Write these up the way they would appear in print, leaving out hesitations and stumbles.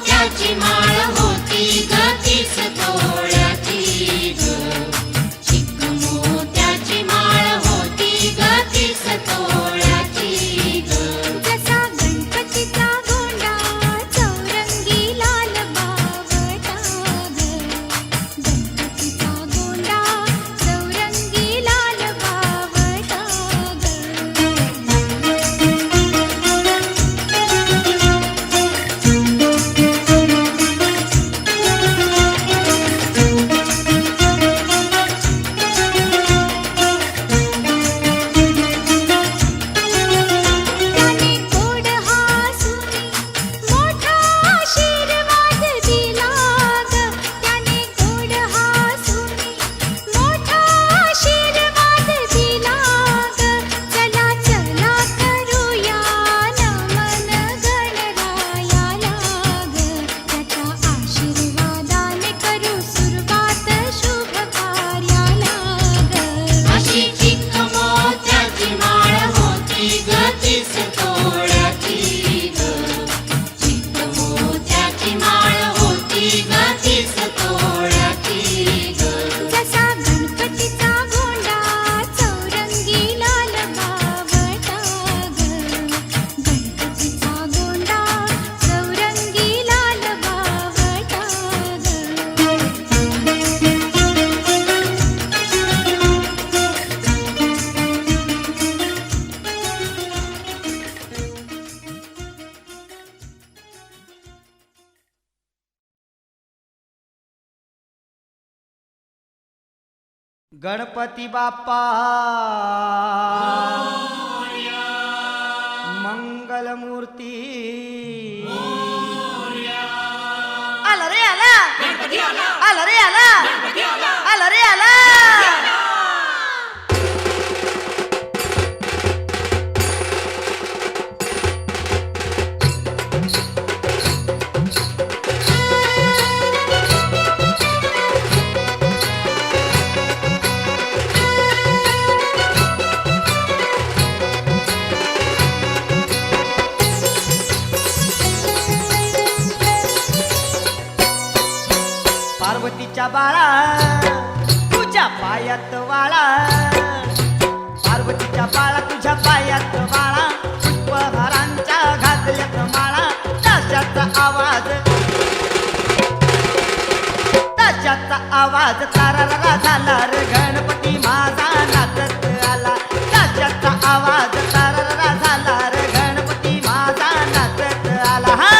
मोत्याची माळ होती ग 30 तोळ्याची ग. चिक मोत्याची माळ होती ग 30 तोळ्याची ग. जसा गणपतीचा गोंडा चौरंगी लाल बावटा ग. गणपतीचा गोंडा चौरंगी लाल बावटा ग. त्याने गोड हसून मोठा आशीर्वाद दिला ग. त्याने गोड हसून मोठा आशीर्वाद दिला ग. चला चला करूया नमन गणरायाला ग. त्याच्या आशीर्वादाने करू सुरुवात शुभ कार्याला ग. अशी चिक मोत्याची माळ होती ग 30 तोळ्याची ग. चिक मोत्याची माळ होती ग 30 तोळ्याची ग. जसा गणपतीचा गोंडा चौरंगी लाल बावटा ग. गणपतीचा गोंडा चौरंगी लाल बावटा गणपती बाप्पा मंगलमूर्ती आला रे आला आला रे आला आला रे आला. पार्वतीच्या बाळा तुझ्या पायात वाळा. पार्वतीच्या बाळा तुझ्या पायात वाळा. पुष्पहारांच्या घातल्यात माळा. ताशाचा आवाज तारारा झाला रे. गणपती माझा नाचत आला. ताशाचा आवाज तारारा झाला रे. गणपती माझा नाचत आला. हा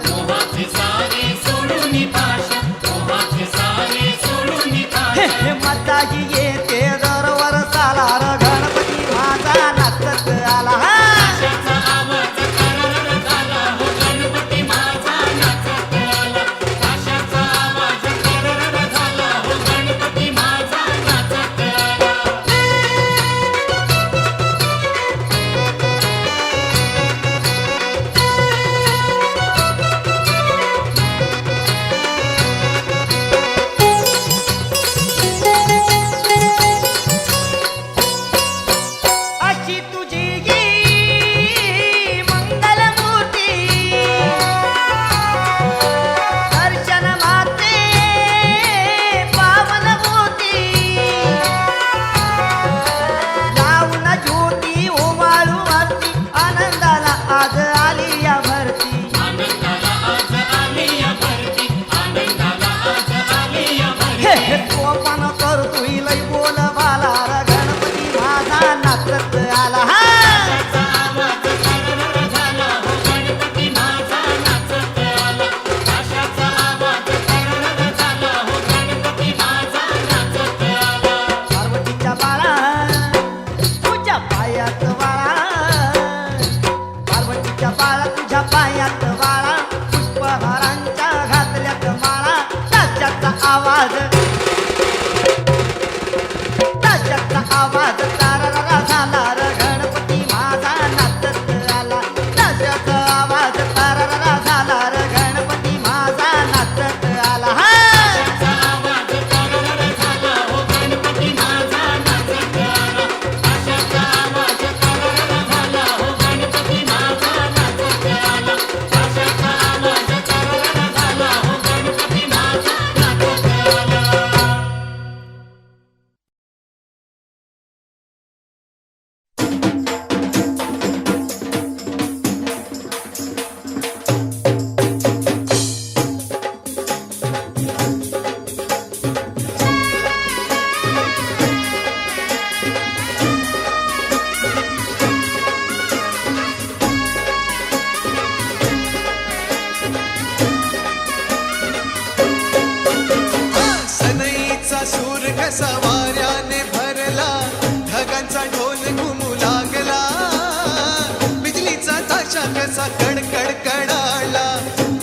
मोहाचे सारे सोडून पाशा मोहाचे सारे सोडून पाशा मताही येते दर वर्षाला र गणपती माझा नाचत आला आशाचा आवाज करर झाला हो गणपती माझा नाचत आला आशाचा आवाज करर झाला हो गणपती माझा नाचत आला अशी तुझी ही मंगलमूर्ती दर्शन माते पावनमूर्ती लावून ज्योती उमाळू वरती आनंदाला आज आली या भरती आनंदाला आज आली या भरती आनंदाला आज आली या हे भरती हे तोपण करतोय लय बोल बाला र गणपती माझा नाचत आला आशाचा आवाज करर झाला हो गणपती माझा नाचत आला आशाचा आवाज करर झाला हो गणपती माझा नाचत आला पार्वतीच्या बाळा तुझ्या पायात वाळा पार्वतीच्या बाळा तुझ्या पायात वाळा पुष्पहारांच्या घातल्यात माळा त्याच्याचा आवाज तारारा झाला र गणपती माझा नाचत आला त्याच्याचा आवाज तारारा झाला र गणपती माझा नाचत आला आशाचा आवाज करर झाला हो गणपती माझा नाचत आला आशाचा आवाज करर झाला हो गणपती माझा नाचत आला आशाचा आवाज करर झाला हो गणपती माझा नाचत आला सनईचा सूर कसा वाऱ्याने भरला ढगांचा ढोल घुमू लागला बिजलीचा ताशा कसा कडकड कडाला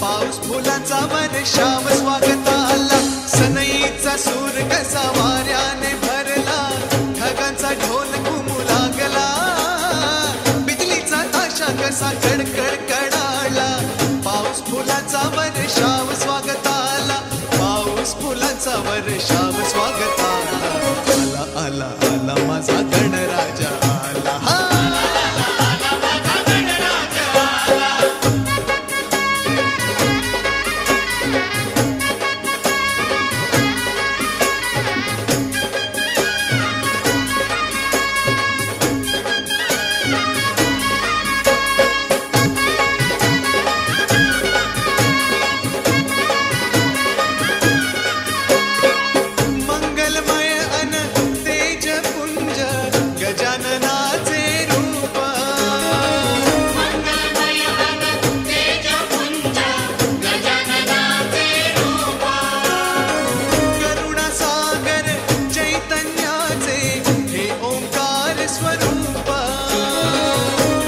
पाऊस फुलांचा वर्षाव स्वागत आला सनईचा सूर कसा वाऱ्याने भरला ढगांचा ढोल घुमू लागला बिजलीचा ताशा कसा कडकड कडाला पाऊस फुलांचा वर्षाव स्वागत आला पाऊस फुलांचा वर्षाव स्वागत आला आला आला माझा गणराजा आला हा मंगलमय अन तेजपुंज गजाननाचे रूप मंगलमय अन तेजपुंज गजाननाचे रूप करुणासागर चैतन्याचे हे ओंकार स्वरूप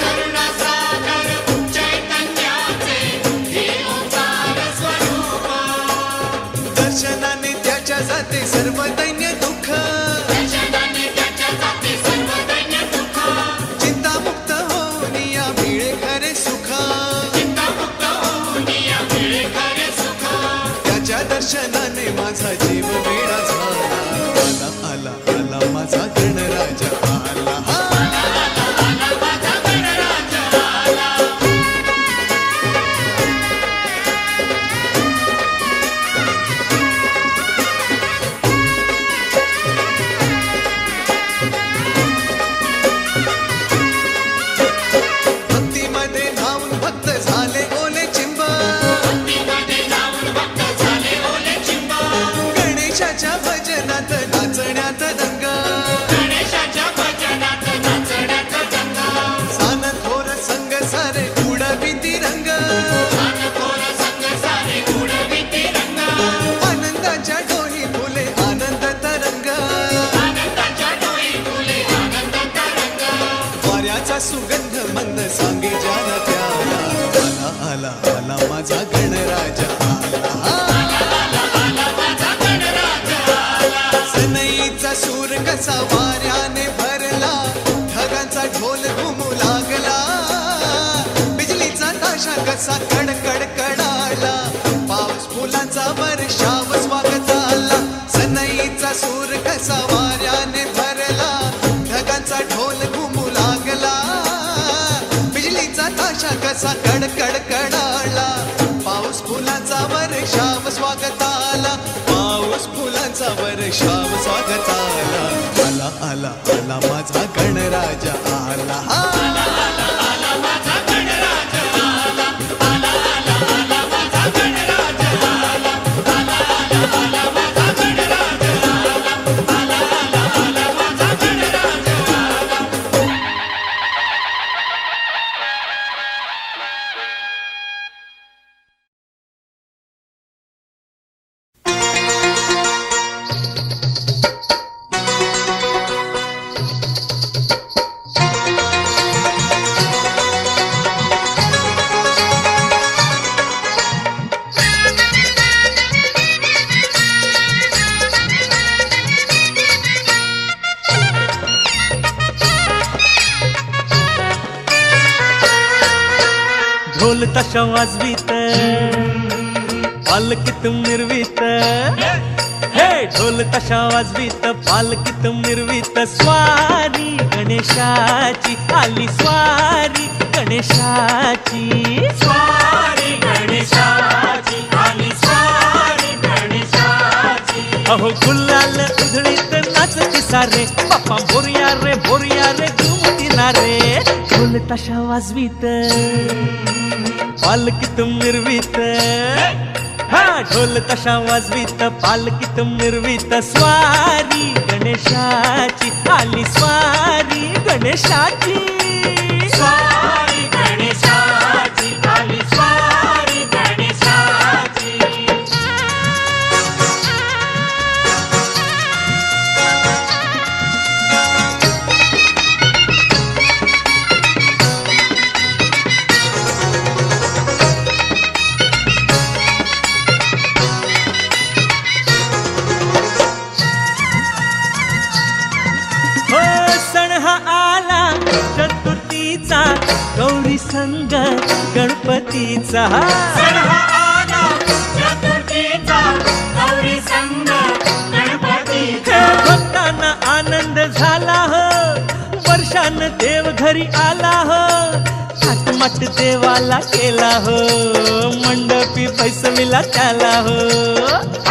करुणासागर चैतन्याचे हे ओंकार स्वरूप दर्शनाने त्याच्या जाते सर्व दैन्य दुःख दर्शनाने त्याच्या जाते सर्व दैन्य दुःख चिंतामुक्त होऊन या मिळे खरे सुख चिंतामुक्त होऊन या मिळे खरे सुख त्याच्या दर्शनाने माझा जीव वेडा झाला आला आला आला माझा गणराजा आला हा माझा गणराज आला गणराजा आला सनईचा सूर कसा वाऱ्याने भरला ढगांचा ढोल घुमू लागला बिजलीचा ताशा कसा कडकड कडाला पाऊस फुलांचा वर्षाव स्वागत आला सनईचा सूर कसा वाऱ्याने भरला ढगांचा ढोल घुमू लागला बिजलीचा ताशा कसा कडकड कडाला पाऊस फुलांचा वर्षाव स्वागत आला पाऊस फुलांचा वर्षाव स्वागत आला आला आला आला माझा गणराजा आला ढोल ताशा वाजवीत पालखीत मिरवीत हे ढोल ताशा वाजवीत पालखीत मिरवीत स्वारी गणेशाची आली स्वारी गणेशाची स्वारी गणेशाची आली स्वारी गणेशाची अहो गुलाल उधळीत नाचती सारे बाप्पा बोरिया रे घुमतीना रे ढोल ताशा वाजवीत पालखीत मिरवीत हा ढोल ताशा वाजवीत पालखीत मिरवीत स्वारी गणेशाची आली स्वारी गणेशाची स्वारी गणेशाची आली स्वारी गणेशाची हो सण हा आला चतुर्थीचा गौरी संग गणपतीचा सण हा आला चतुर्थीचा गौरी संग गणपतीचा हे भक्तांना आनंद झाला हो वर्षान देव घरी आला हो थाटमाट देवाला केला हो मंडपी पैसवीला त्याला हो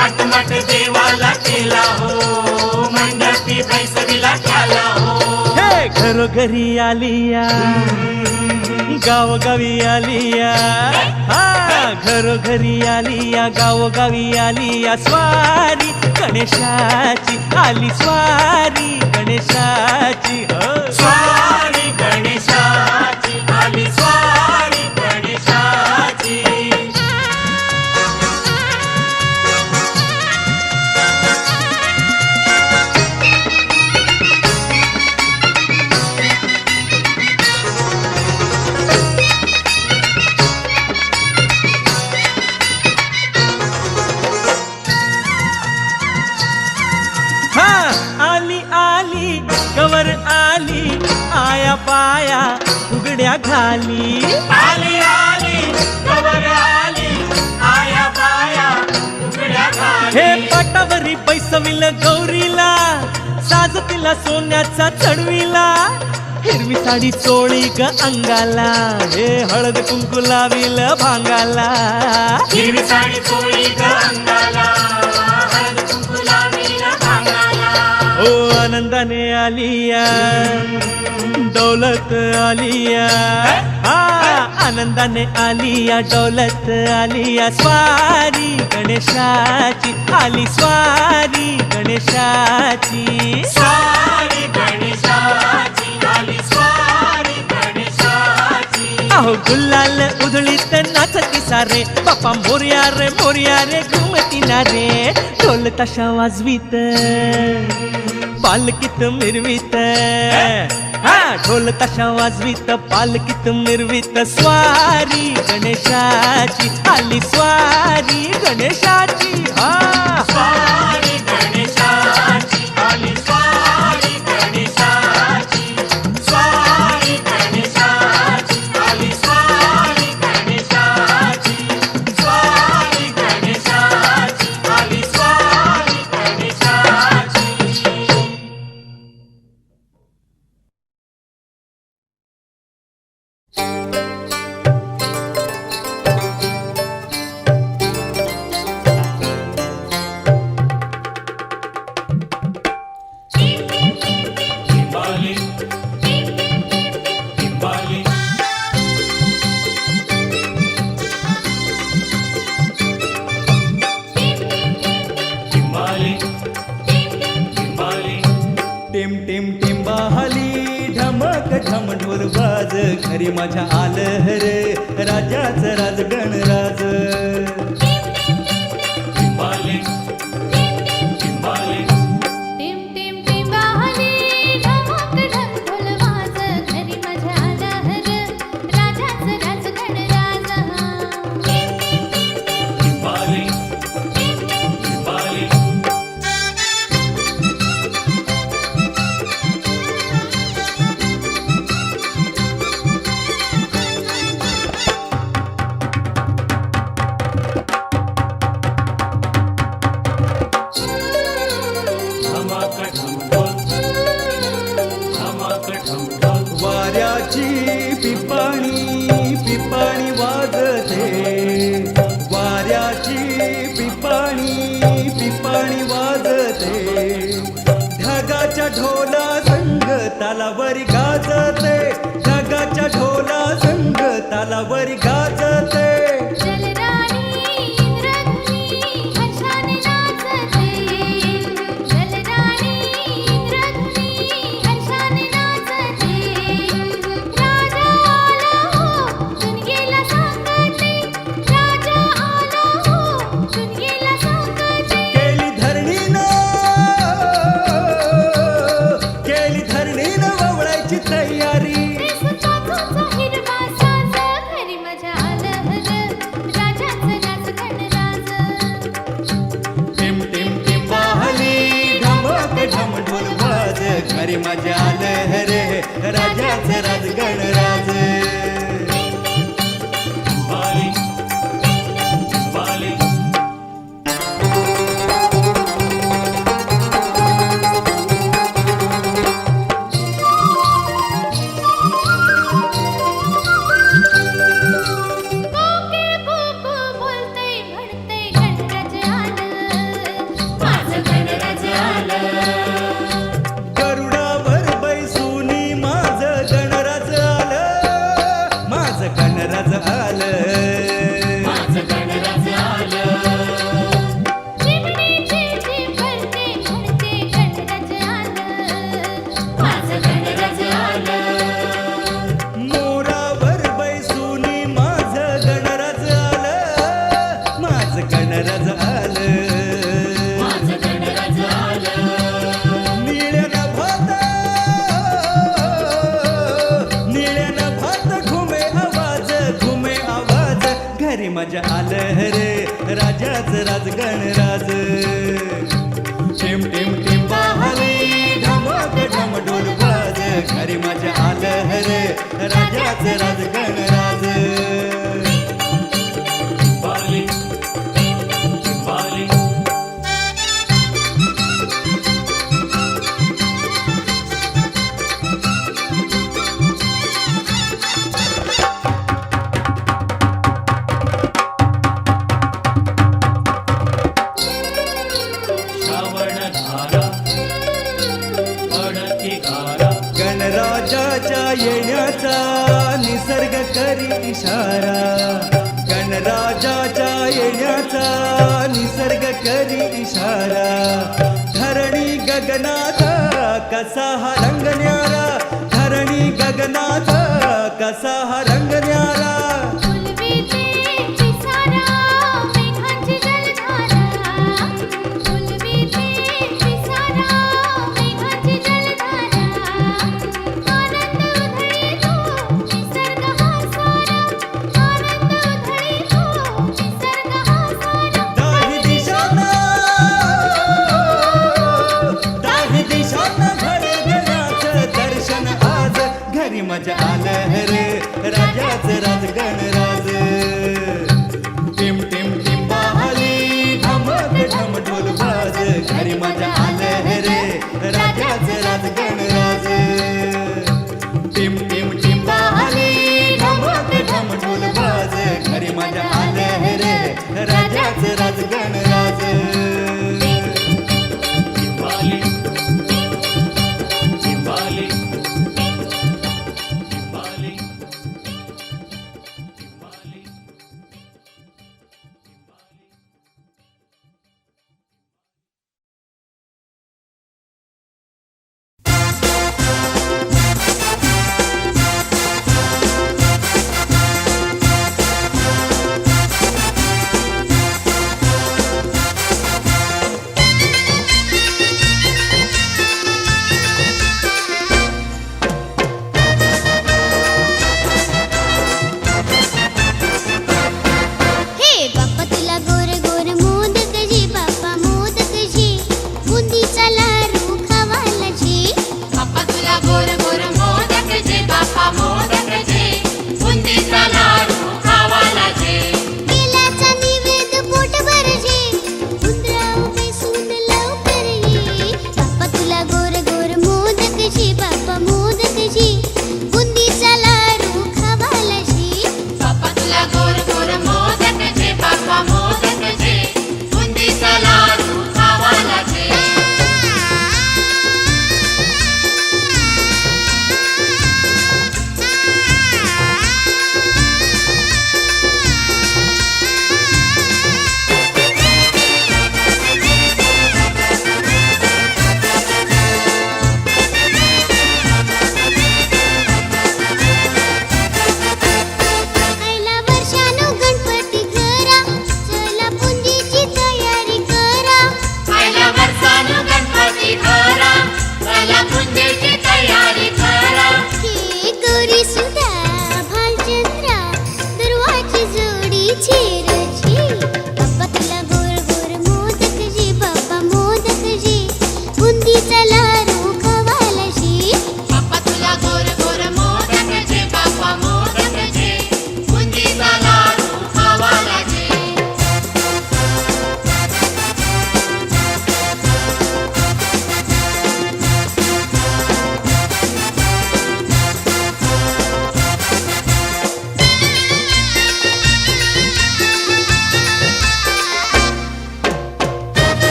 आटमट देवाला केला हो मंडपी पैसविला केला हो हे घरोघरी आलिया गावोगावी आलिया हा घरोघरी आलिया गावोगावी आलिया स्वारी गणेशाची आली स्वारी गणेशाची हो स्वारी गणेशाची आली स्वारी गणेशाची हा आली आली कवर आली आया पाया उघड्या घाली आली आली कवर आली आया बाया उघड्या हे घाली पाटावरी पैसविल गौरीला साज तिला सोन्याचा चढविला हिरवी साडी चोळी ग अंगाला हे हळद कुंकू लाविल भांगाला हिरवी साडी चोळी ग अंगाला हळद कुंकू लावील भांगाला ओ आनंदाने आलिया दौलत आलिया हा आनंदाने आलिया दौलत आलिया स्वारी गणेशाची आली स्वारी गणेशाची स्वारी गणेशाची आली स्वारी गणेशाची अहो गुलाल उधळीत नाचती सारे बापा मोर्या रे घुमती ना रे ढोल ताशा वाजवीत पालकीत मिरवीत हा ढोल ताशा वाजवीत पालकीत मिरवीत स्वारी गणेशाची आली स्वारी गणेशाची हा स्वारी गणेशाची आली स्वारी गणेशाची स्वारी गणेशाची आली स्वारी गणेशाची स्वारी गणेशाची आली स्वारी गणेशाची Timbali, timbali, timbali, timbali. टिम टिम टिंबाहली ढमक ढम ढोल बाज घरी माझ्या आलं रे राजाचं राज गणराज Timbali, timbali, टिम टिम टिंबाहली ढमक ढम ढोल वाज घरी माझ्या आला हर राजाचं राज गणराज टिम टिम टिम टिम timbali, timbali. धमाकढम ढोल, धमाकढम ढोल. वाऱ्याची पिपाणी पिपाणी वाजते वाऱ्याची पिपाणी पिपाणी वाजते ढगाच्या ढोला संग तालावरी गाजते ढगाच्या ढोला संग तालावरी गाजते जलराणी इंद्रधुनी हर्षाने नाचते जलराणी इंद्रधुनी हर्षाने नाचते राजा आला हो चुनगेला सांगते राजा आला हो चुनगेला सांगते केली धरणीनं ववळायची तयारी सुताचा हिरवा साज घरी माझ्या आलं हर राजाचं राज गणराज टिम टिम टिंबाहली ढमक ढम ढोल वाज घरी माझ्या आलं रे राजाचं राज गणराज Timbali, timbali. कोकिळ कुकू बोलते म्हणते गणराज आलं माझं गणराज आलं गरुडावर बैसूनी माझं गणराज आलं माझं गणराज आलं माझं गणराज आलं. चिमणीची जीभ भरते म्हणते गणराज आलं माझं गणराज आलं मोरावर बैसूनी माझं गणराज आलं माझं गणराज आलं माझं गणराज आलं. निळ्या नभात घुमे आवाज घरी मजा आलं रे राजाचं राज गणराज टिम टिम टिंबाहली ढमक ढम ढोल वाज घरी मजा आलं रे राजाचं राज गणराज Timbali, timbali. श्रावण धारा पडती गारा. गणराजाच्या येण्याचा निसर्ग करी इशारा गणराजाच्या येण्याचा निसर्ग करी इशारा धरणी गगनात कसा हा रंग न्यारा धरणी गगनात कसा हा रंग न्यारा राजाचं राज गणराज चिंबाली चिंबाली चिंबाली चिंबाली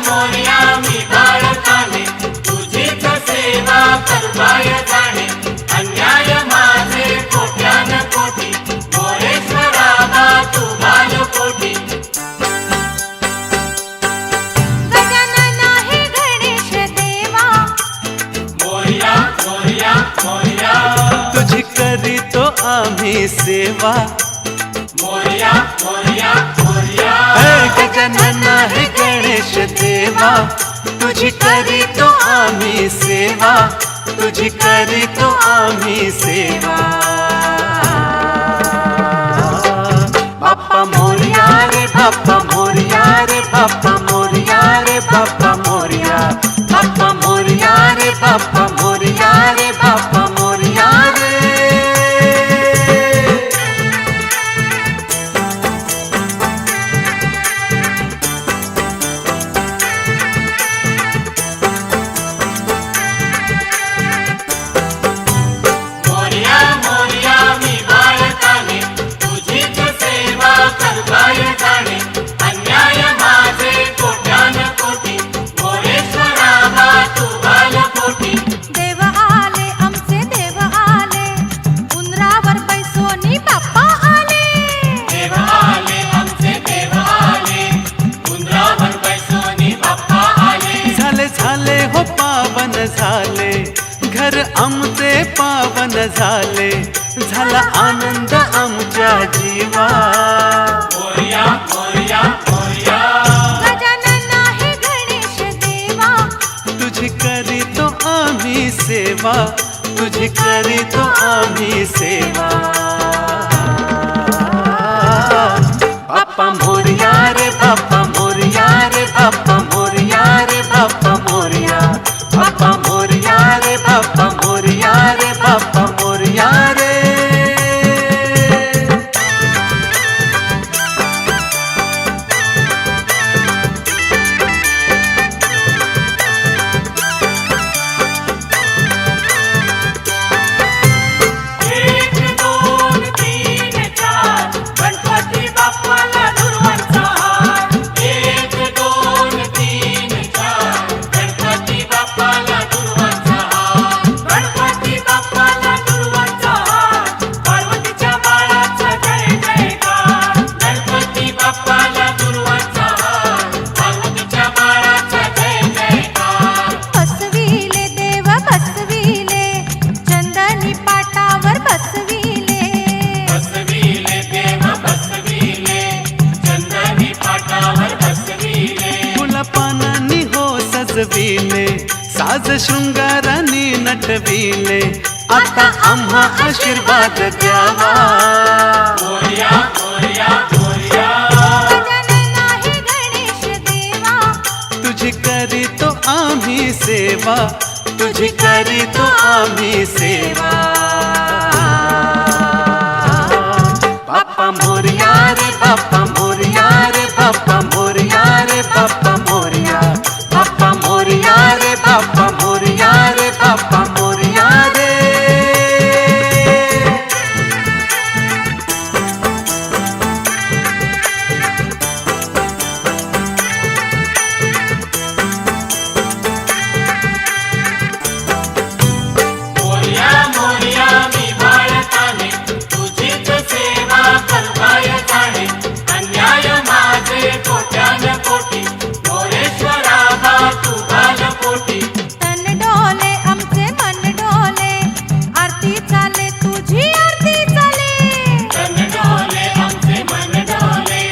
मोरया मी बाळकाने तुझीच सेवा करवाय जाणे अन्याय माझे कोट्यान कोटी मोरेश्वरा बा तू बालकोटी गजानन आहे गणेश देवा मोरया मोरया मोरया तुझी करीतो आम्ही सेवा मोरया मोरया मोरया गजानन आहे गणेश देवा तुझी करीतो आम्ही सेवा तुझी करीतो आम्ही सेवा बाप्पा मोरया रे बाप्पा मोरया रे बाप्पा मोरया रे बाप्पा मोरया बाप्पा मोरया रे बाप्पा मोरया रे बाप्पा मोरया रे मोरया मोरया मी बाळकाने तुझीच सेवा करवाय जाणे अन्याय माझे कोट्यान कोटी मोरेश्वरा बा तू बालकोटी देव आले आमचे देव आले उंदरावर बैसोनी बाप्पा आले देव आले आमचे देव आले उंदरावर बैसोनी बाप्पा आले झाले झाले हो पावन झाले घर आमचे पावन झाले झाला आनंद आमच्या जीवा मोरया मोरया मोरया गजानन आहे गणेश देवा तुझी करीतो आम्ही सेवा तुझी करीतो आम्ही सेवा बाप्पा मोरया रे बाप्पा मोरया रे बाप्पा मोरया रे बाप्पा मोरया बाप्पा मोरया रे बाप्पा मोरया रे बाप्पा मोरया रे एक दोन तीन चार गणपती बाप्पाला दुर्वांचा हार एक दोन तीन चार गणपती बाप्पाला दुर्वांचा हार गणपती बाप्पाला दुर्वांचा हार पार्वतीच्या बाळाचा जय जयकार गणपती बाप्पाला दुर्वांचा हार पार्वतीच्या बाळाचा जय जयकार बसविले देव बसविले चंदनी पाटावर बसविले बसविले देव बसविले चंदनी पाटावर बसविले फुला पानांनी हो सजविले साज शृंगाराने नटविले आता आम्हा आशीर्वाद द्यावा मोरया मोरया मोरया गजानन आहे गणेश देवा तुझी करीतो आम्ही सेवा तुझी करीतो आम्ही सेवा बाप्पा मोरया रे बाप्पा मोरया रे बाप्पा मोरया रे बाप्पा मोरया बाप्पा मोरया रे बाप्पा मोरया रे बाप्पा मोरया रे मोरया मोरया मी बाळकाने तुझीच सेवा करवाय जाणे अन्याय माझे कोट्यान कोटी मोरेश्वरा बा तू बालकोटी तन डोले आमचे मन डोले आरती चाले तुझी आरती चाले तन डोले आमचे मन डोले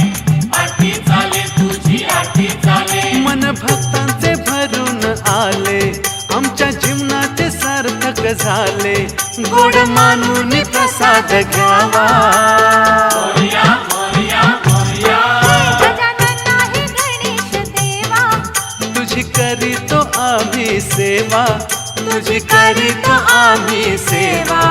आरती चाले तुझी आरती चाले मन भक्तांचे भरून आले आमच्या जीवनाचे सार्थक झाले गोड मानून प्रसाद घ्यावा मोरया मोरया मोरया गजानन आहे गणेश देवा तुझी करीतो आम्ही सेवा तुझी करीतो आम्ही सेवा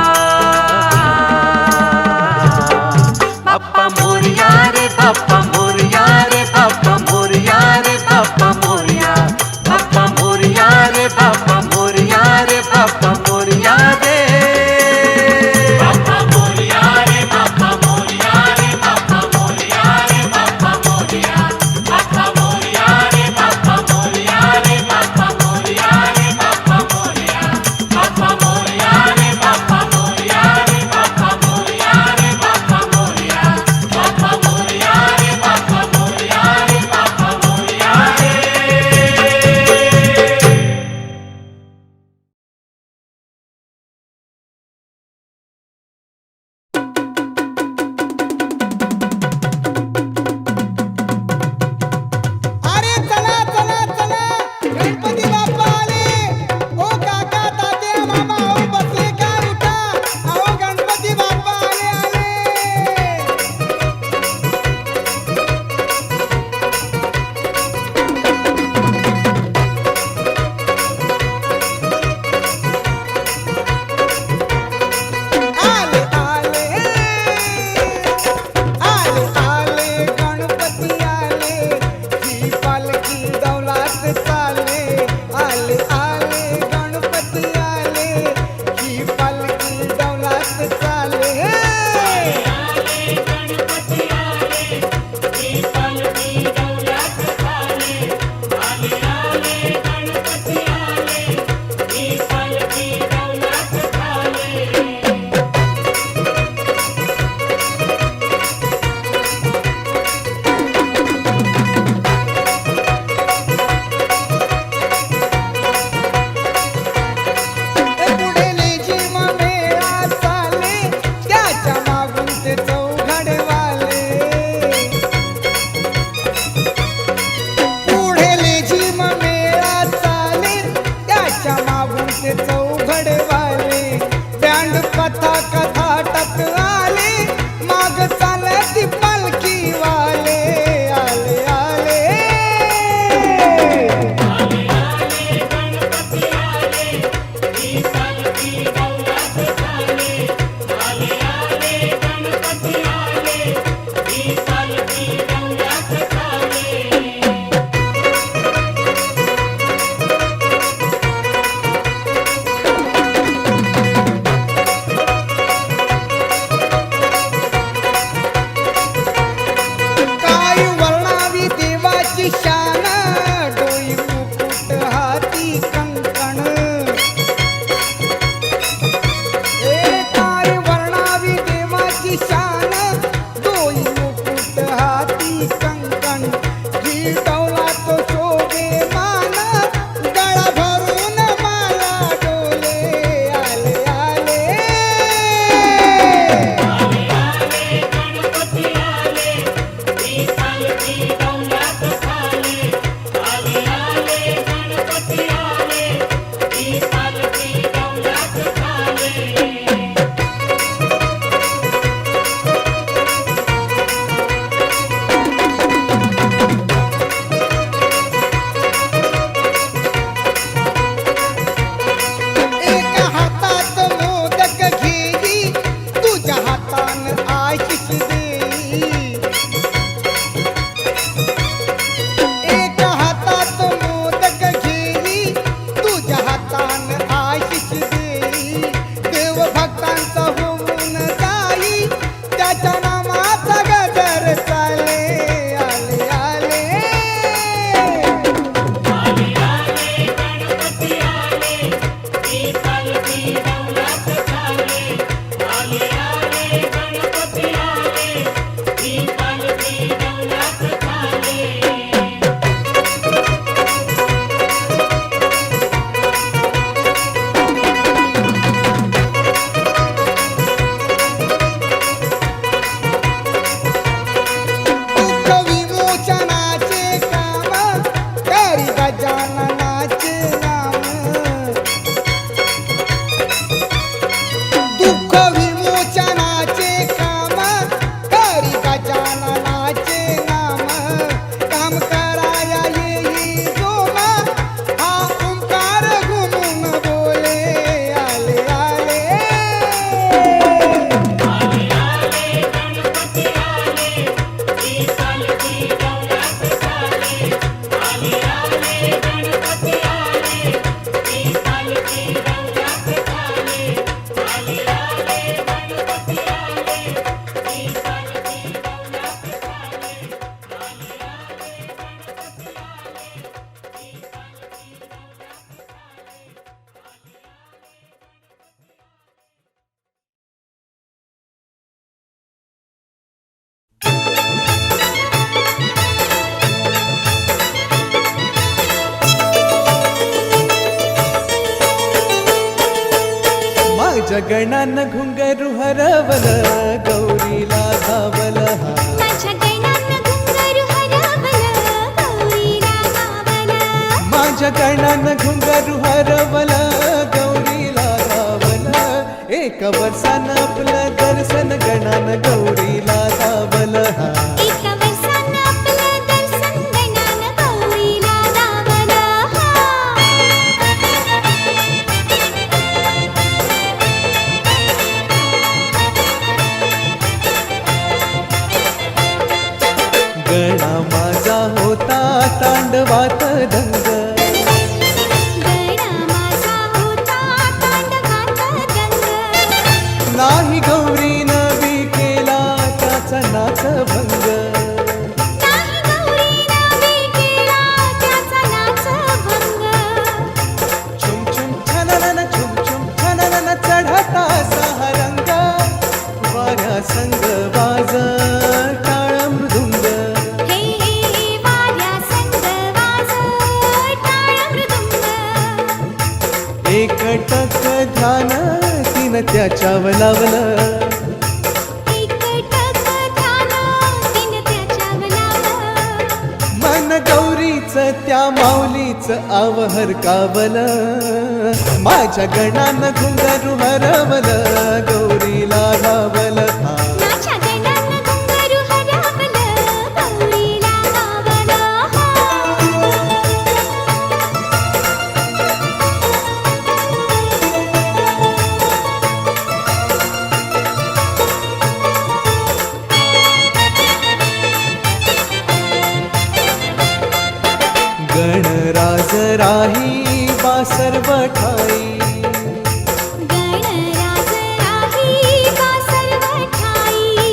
बाप्पा मोरया रे बाप्पा मोरया रे बाप्पा मोरया रे बाप्पा मोरया बाप्पा मोरया रे बाप्पा मोरया रे बाप्पा मोरया रे बाप्पा मोरया रे बाप्पा मोरया रे बाप्पा मोरया रे बाप्पा मोरया बाप्पा मोरया रे बाप्पा मोरया गजाननाचे नाम दुःख विमोचनाचे काम करी गजाननाचे नाम काम कराया येई जोमा हा ओंकार घुमून बोले आले आले माझ्या गणानं घुंगरू हरवल गौरीला धावल हा माझ्या गणानं घुंगरू हरवलं गौरीला गावलं माझ्या गणानं घुंगरू हरवल गौरीला धावल एक वर्षानं आपलं दर्शन गणानं गौरीला धावल हा एका वर्षानं आपलं दर्शन गणानं गौरीला गावलं गणा माझा होता तांडवात दंग गणा माझा होता तांडवात दंग नाही गौरीनं बी केला त्याचा नाच भंग नाही गौरीनं बी केला त्याचा नाच भंग छुम छुम छननन छुम छुम छननन चढता सहा रंग वाऱ्या संग वाज टाळ मृदुंग हे वाऱ्या संग वाज टाळ मृदुंग एकटक ध्यान तिन त्याच्यावर लावलं एकटक ध्यान तिनं त्याच्यावर लावलं मन गौरीच त्या माऊलीच आवहर कावल माझ्या गणानं घुंगरू हरवल गौरीला धावल हा माझ्या गणानं घुंगरू हरवलं गौरीला गावलं गणराज राही बासर बठाई गणराज राही बासर ठाई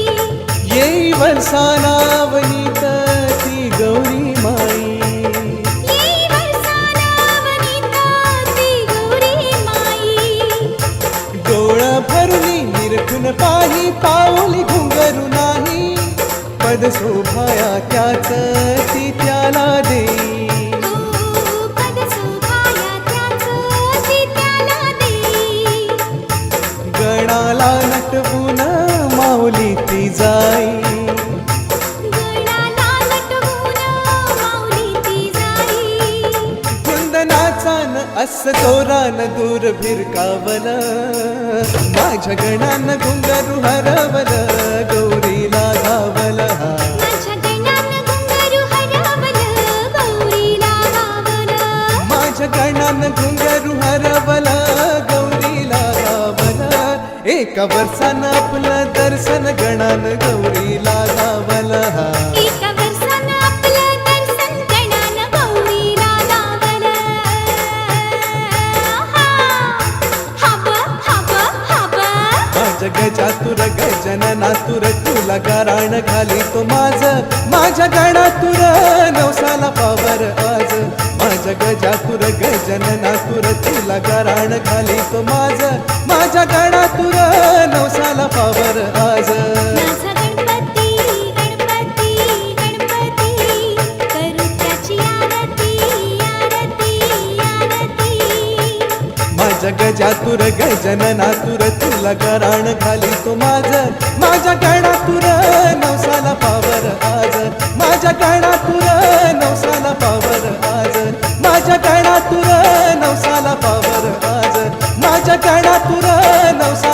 येई वर्षाला वनित ती गौरी माई येई वर्षाला वनिता ती गौरी माई डोळ भरुनी निरखून पाही पाऊली घुंगरू नाही पद शोभाया त्याच ती त्याला देई ओ पद शोभाया त्याचं ती त्याला देई गणाला नटवून माऊली ती जाई गणाला नटवून माऊली ती जाई कुंदनाचान अस तोरान दूर भिरकावल माझ्या गणानं घुंगरू हरवल गौरीला धावल हा माझ्या गणानं घुंगरू हरवलं गौरीला गावलं माझ्या गणानं घुंगरू हरवल गौरीला धावल एका वर्षानं आपलं दर्शन गणानं गौरीला धावल हा एका वर्षानं आपलं दर्शन गणानं गौरीला गावलं हब हब हब माझ्या गजातुर गजननातुर तुला गाराण घाली तो माझ्या गणातुर नवसाला पावर आज माझ्या गजातुर गजननातुर तुला गाराण घाली तो माझ्या गणातुर नवसाला पावर आज माझा गणपती गणपती गणपती करू त्याची आरती आरती आरती माझ्या गजातुर गजननातुर तुला गाराण घाली तो माझ्या गणातुर नवसाला पावर आज माझ्या गणातुर नवसाला पावर आज गणातुर नवसा